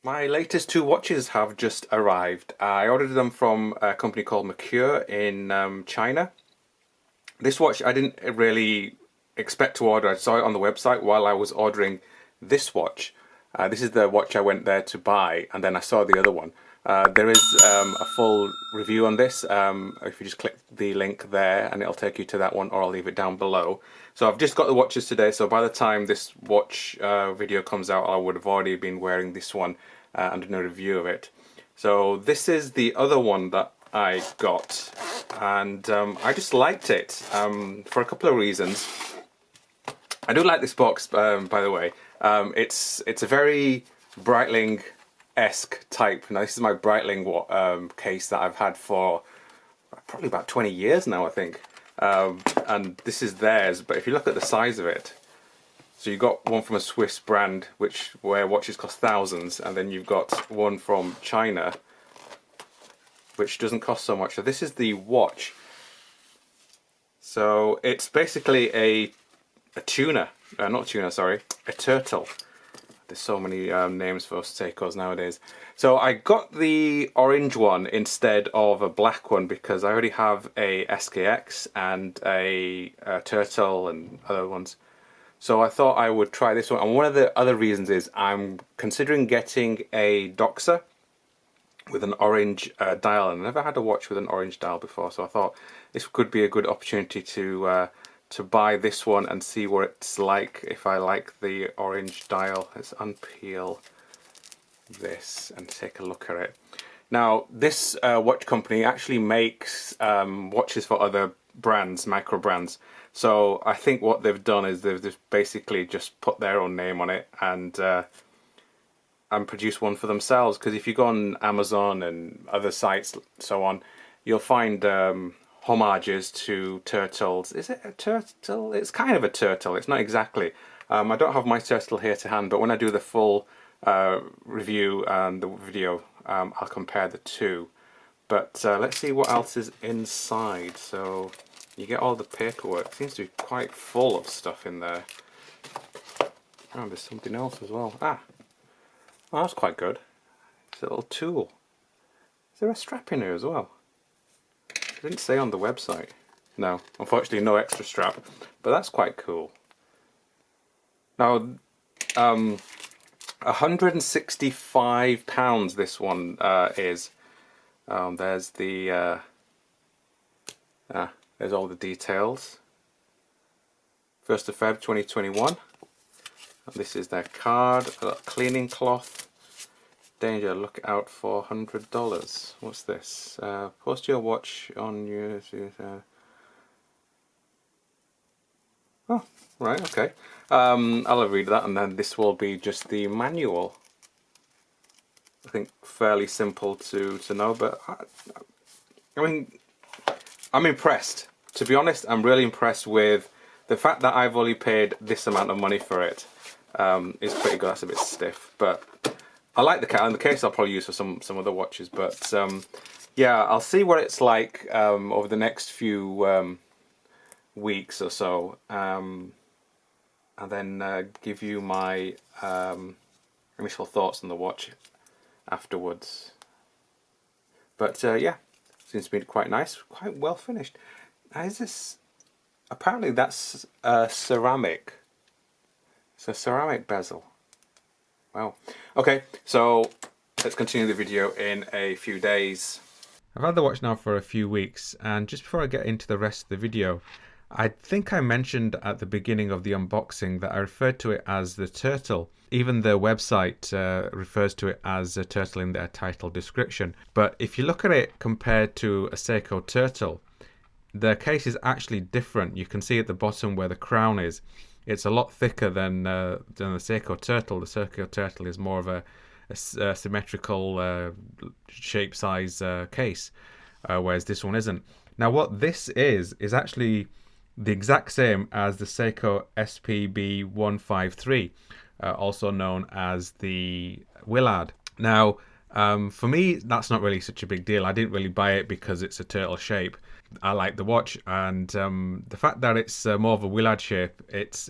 My latest two watches have just arrived. I ordered them from a company called MERKUR in China. This watch I didn't really expect to order. I saw it on the website while I was ordering this watch. This is the watch I went there to buy, and then I saw the other one. There is a full review on this. If you just click the link there, and it'll take you to that one, or I'll leave it down below. So I've just got the watches today, so by the time this watch video comes out, I would have already been wearing this one and done a review of it. So this is the other one that I got, and I just liked it for a couple of reasons. I do like this box, by the way. It's a very Breitling-esque type. Now this is my Breitling case that I've had for probably about 20 years now, I think. And this is theirs, but if you look at the size of it, so you've got one from a Swiss brand, where watches cost thousands, and then you've got one from China, which doesn't cost so much. So this is the watch. So it's basically a tuna, not tuna, sorry, a turtle. There's so many names for Seikos nowadays. So I got the orange one instead of a black one because I already have a SKX and a turtle and other ones. So I thought I would try this one. And one of the other reasons is I'm considering getting a Doxa with an orange dial. And I've never had a watch with an orange dial before, so I thought this could be a good opportunity to buy this one and see what it's like if I like the orange dial. Let's unpeel this and take a look at it. Now this watch company actually makes watches for other brands, micro brands. So I think what they've done is they've basically just put their own name on it and produce one for themselves. Because if you go on Amazon and other sites, so on, you'll find homages to turtles. Is it a turtle? It's kind of a turtle. It's not exactly. I don't have my turtle here to hand, but when I do the full review and the video, I'll compare the two. But let's see what else is inside. So you get all the paperwork. It seems to be quite full of stuff in there. Oh, there's something else as well. Oh, that's quite good. It's a little tool. Is there a strap in here as well? It didn't say on the website. No, unfortunately no extra strap, but that's quite cool. Now, £165 this one is. There's the there's all the details. 1st of Feb 2021. And this is their card. A cleaning cloth. Danger, look out for $100. What's this? Post your watch on your... Oh, right, okay. I'll read that, and then this will be just the manual. I think fairly simple to know, but I mean, I'm impressed. To be honest, I'm really impressed with the fact that I've only paid this amount of money for it. It's pretty good. That's a bit stiff, but I like the case. And the case I'll probably use for some other watches. But yeah, I'll see what it's like over the next few weeks or so, and then give you my initial thoughts on the watch afterwards. But yeah, seems to be quite nice, quite well finished. Now, is this? Apparently, that's ceramic. It's a ceramic bezel. Wow. Okay, so let's continue the video in a few days. I've had the watch now for a few weeks, and just before I get into the rest of the video, I think I mentioned at the beginning of the unboxing that I referred to it as the turtle. Even the website refers to it as a turtle in their title description. But if you look at it compared to a Seiko turtle, the case is actually different. You can see at the bottom where the crown is. It's a lot thicker than the Seiko turtle. The Seiko turtle is more of a symmetrical shape size case, whereas this one isn't. Now what this is actually the exact same as the Seiko SPB153, also known as the Willard. Now for me, that's not really such a big deal. I didn't really buy it because it's a turtle shape. I like the watch, and the fact that it's more of a Willard shape, it's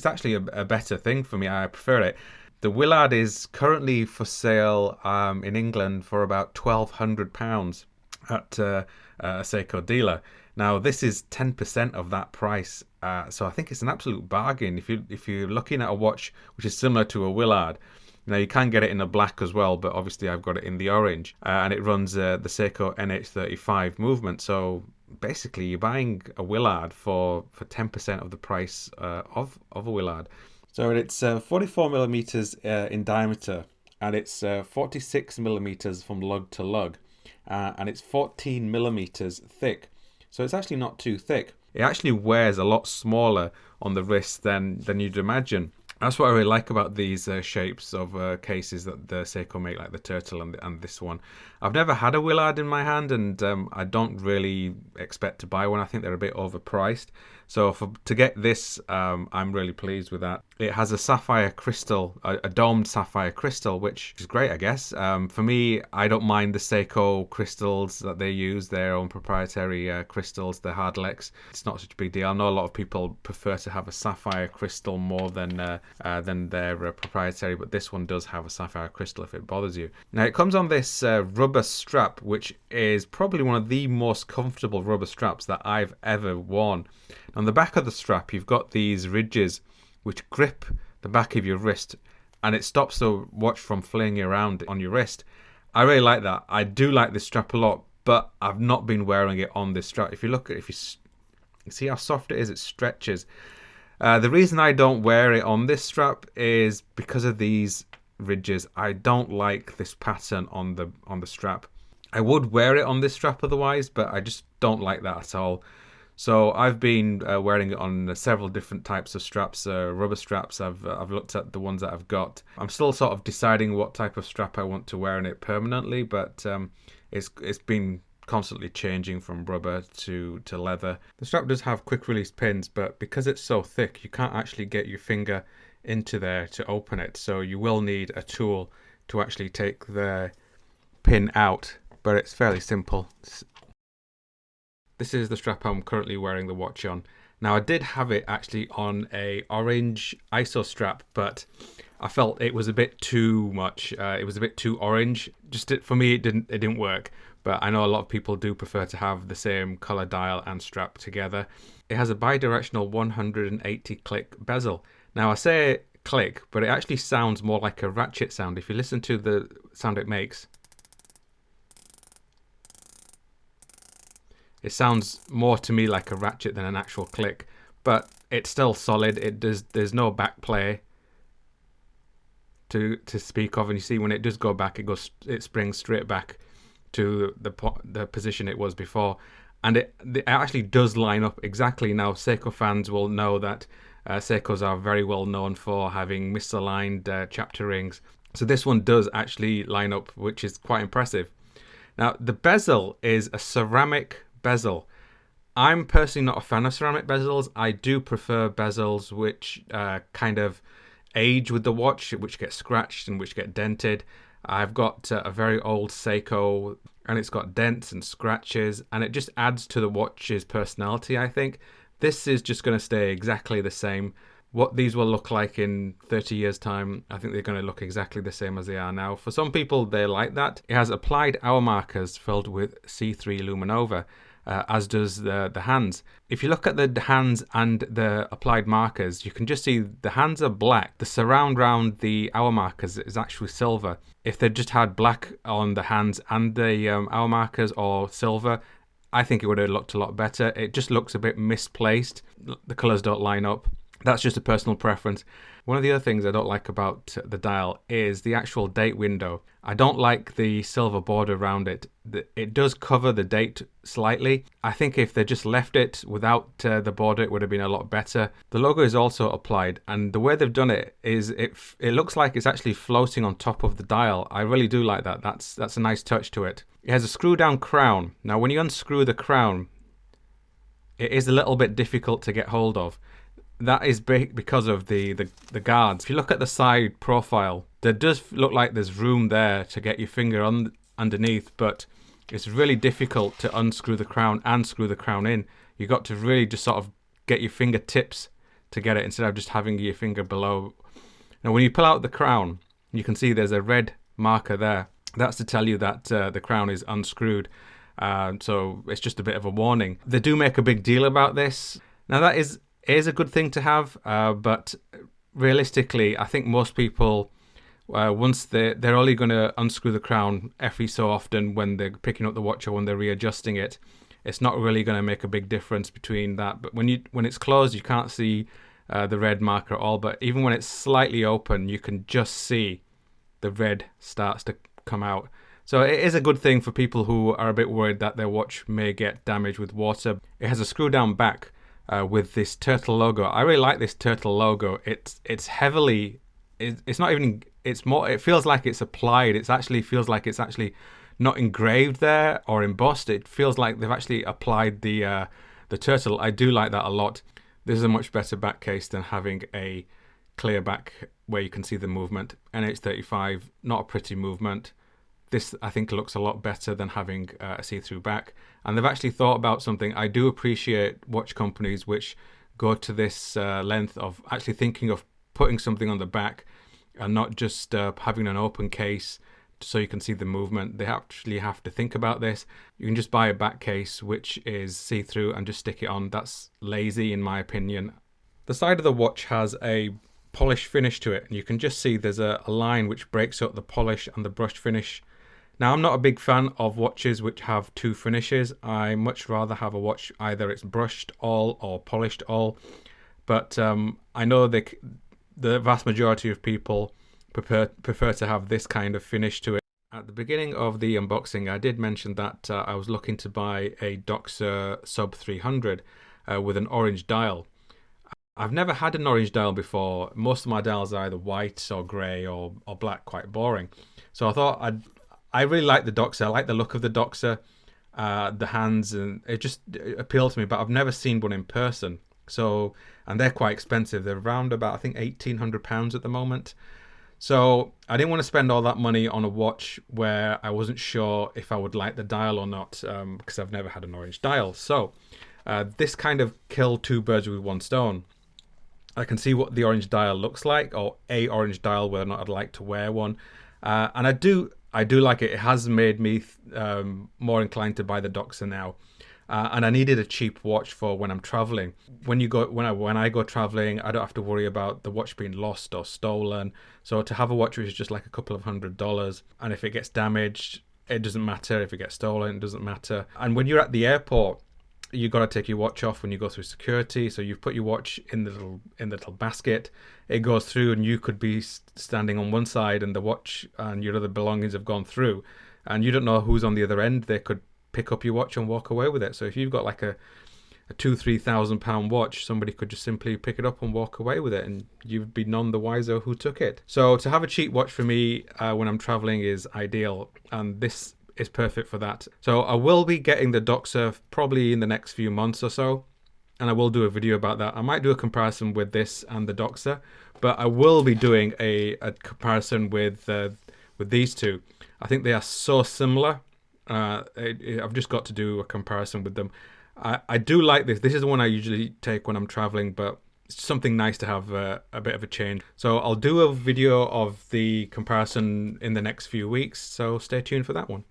actually a better thing for me. I prefer it. The Willard is currently for sale in England for about £1,200 at a Seiko dealer. Now this is 10% of that price, so I think it's an absolute bargain. If you're looking at a watch which is similar to a Willard, now you can get it in a black as well, but obviously I've got it in the orange, and it runs the Seiko NH35 movement. So basically, you're buying a Willard for 10% of the price of a Willard. So it's 44 millimeters in diameter, and it's 46 millimeters from lug to lug, and it's 14 millimeters thick. So it's actually not too thick. It actually wears a lot smaller on the wrist than you'd imagine. That's what I really like about these shapes of cases that the Seiko make, like the turtle and this one. I've never had a Willard in my hand, and I don't really expect to buy one. I think they're a bit overpriced. So to get this, I'm really pleased with that. It has a sapphire crystal, a domed sapphire crystal, which is great, I guess. For me, I don't mind the Seiko crystals that they use, their own proprietary crystals, the Hardlex. It's not such a big deal. I know a lot of people prefer to have a sapphire crystal more than their proprietary, but this one does have a sapphire crystal if it bothers you. Now it comes on this rubber strap, which is probably one of the most comfortable rubber straps that I've ever worn. On the back of the strap, you've got these ridges which grip the back of your wrist, and it stops the watch from flinging around on your wrist. I really like that. I do like this strap a lot, but I've not been wearing it on this strap. If you see how soft it is, it stretches. The reason I don't wear it on this strap is because of these ridges. I don't like this pattern on the strap. I would wear it on this strap otherwise, but I just don't like that at all. So I've been wearing it on several different types of straps, rubber straps. I've looked at the ones that I've got. I'm still sort of deciding what type of strap I want to wear in it permanently, but it's been constantly changing from rubber to leather. The strap does have quick release pins, but because it's so thick, you can't actually get your finger into there to open it. So you will need a tool to actually take the pin out, but it's fairly simple. This is the strap I'm currently wearing the watch on. Now I did have it actually on a orange ISO strap, but I felt it was a bit too much. It was a bit too orange. For me, it didn't work. But I know a lot of people do prefer to have the same color dial and strap together. It has a bidirectional 180 click bezel. Now I say click, but it actually sounds more like a ratchet sound. If you listen to the sound it makes, it sounds more to me like a ratchet than an actual click, but it's still solid. There's no back play to speak of, and you see when it does go back, it springs straight back to the position it was before, and it actually does line up exactly. Now Seiko fans will know that Seikos are very well known for having misaligned chapter rings, so this one does actually line up, which is quite impressive. Now the bezel is a ceramic bezel. I'm personally not a fan of ceramic bezels. I do prefer bezels which kind of age with the watch, which get scratched and which get dented. I've got a very old Seiko, and it's got dents and scratches, and it just adds to the watch's personality, I think. This is just going to stay exactly the same. What these will look like in 30 years time, I think they're going to look exactly the same as they are now. For some people, they like that. It has applied hour markers filled with C3 Luminova, as does the hands. If you look at the hands and the applied markers, you can just see the hands are black. The surround around the hour markers is actually silver. If they just had black on the hands and the hour markers, or silver, I think it would have looked a lot better. It just looks a bit misplaced. The colors don't line up. That's just a personal preference. One of the other things I don't like about the dial is the actual date window. I don't like the silver border around it. It does cover the date slightly. I think if they just left it without the border, it would have been a lot better. The logo is also applied, and the way they've done it is it looks like it's actually floating on top of the dial. I really do like that. That's a nice touch to it. It has a screw down crown. Now when you unscrew the crown, it is a little bit difficult to get hold of. That is because of the guards. If you look at the side profile, there does look like there's room there to get your finger underneath, but it's really difficult to unscrew the crown and screw the crown in. You've got to really just sort of get your fingertips to get it, instead of just having your finger below Now when you pull out the crown, you can see there's a red marker there. That's to tell you that the crown is unscrewed. So it's just a bit of a warning. They do make a big deal about this. Now that is a good thing to have, but realistically, I think most people, once they're only going to unscrew the crown every so often when they're picking up the watch or when they're readjusting it. It's not really going to make a big difference between that. But when it's closed, you can't see the red marker at all. But even when it's slightly open, you can just see the red starts to come out. So it is a good thing for people who are a bit worried that their watch may get damaged with water. It has a screw down back with this turtle logo. I really like this turtle logo. It's heavily, it's not even, it's more, it feels like it's applied. It actually feels like it's actually not engraved there or embossed. It feels like they've actually applied the turtle. I do like that a lot. This is a much better back case than having a clear back where you can see the movement. NH35, not a pretty movement. This, I think, looks a lot better than having a see-through back. And they've actually thought about something. I do appreciate watch companies which go to this length of actually thinking of putting something on the back and not just having an open case so you can see the movement. They actually have to think about this. You can just buy a back case which is see-through and just stick it on. That's lazy in my opinion. The side of the watch has a polish finish to it, and you can just see there's a line which breaks up the polish and the brushed finish. Now, I'm not a big fan of watches which have two finishes. I much rather have a watch either it's brushed all or polished all. But I know the vast majority of people prefer to have this kind of finish to it. At the beginning of the unboxing, I did mention that I was looking to buy a Doxa sub 300 with an orange dial. I've never had an orange dial before. Most of my dials are either white or grey or black, quite boring. So I thought I really like the Doxa. I like the look of the Doxa, the hands, and it just appealed to me, but I've never seen one in person. So, and they're quite expensive. They're around about, I think, £1,800 at the moment. So I didn't want to spend all that money on a watch where I wasn't sure if I would like the dial or not, because I've never had an orange dial. So this kind of killed two birds with one stone. I can see what the orange dial looks like, or a orange dial, whether or not I'd like to wear one. And I do like it. It has made me more inclined to buy the Doxa now. And I needed a cheap watch for when I'm traveling. When I go traveling, I don't have to worry about the watch being lost or stolen. So to have a watch which is just like a couple of $100s, and if it gets damaged, it doesn't matter. If it gets stolen, it doesn't matter. And when you're at the airport, you got to take your watch off when you go through security. So you put your watch in the little basket. It goes through, and you could be standing on one side, and the watch and your other belongings have gone through, and you don't know who's on the other end. They could pick up your watch and walk away with it. So if you've got like a £2,000-3,000 watch, somebody could just simply pick it up and walk away with it, and you'd be none the wiser who took it. So to have a cheap watch for me when I'm traveling is ideal, and this is perfect for that. So I will be getting the Doxa probably in the next few months or so, and I will do a video about that. I might do a comparison with this and the Doxa, but I will be doing a comparison with these two. I think they are so similar. I've just got to do a comparison with them. I do like this. This is the one I usually take when I'm traveling, but it's something nice to have a bit of a change. So I'll do a video of the comparison in the next few weeks, so stay tuned for that one.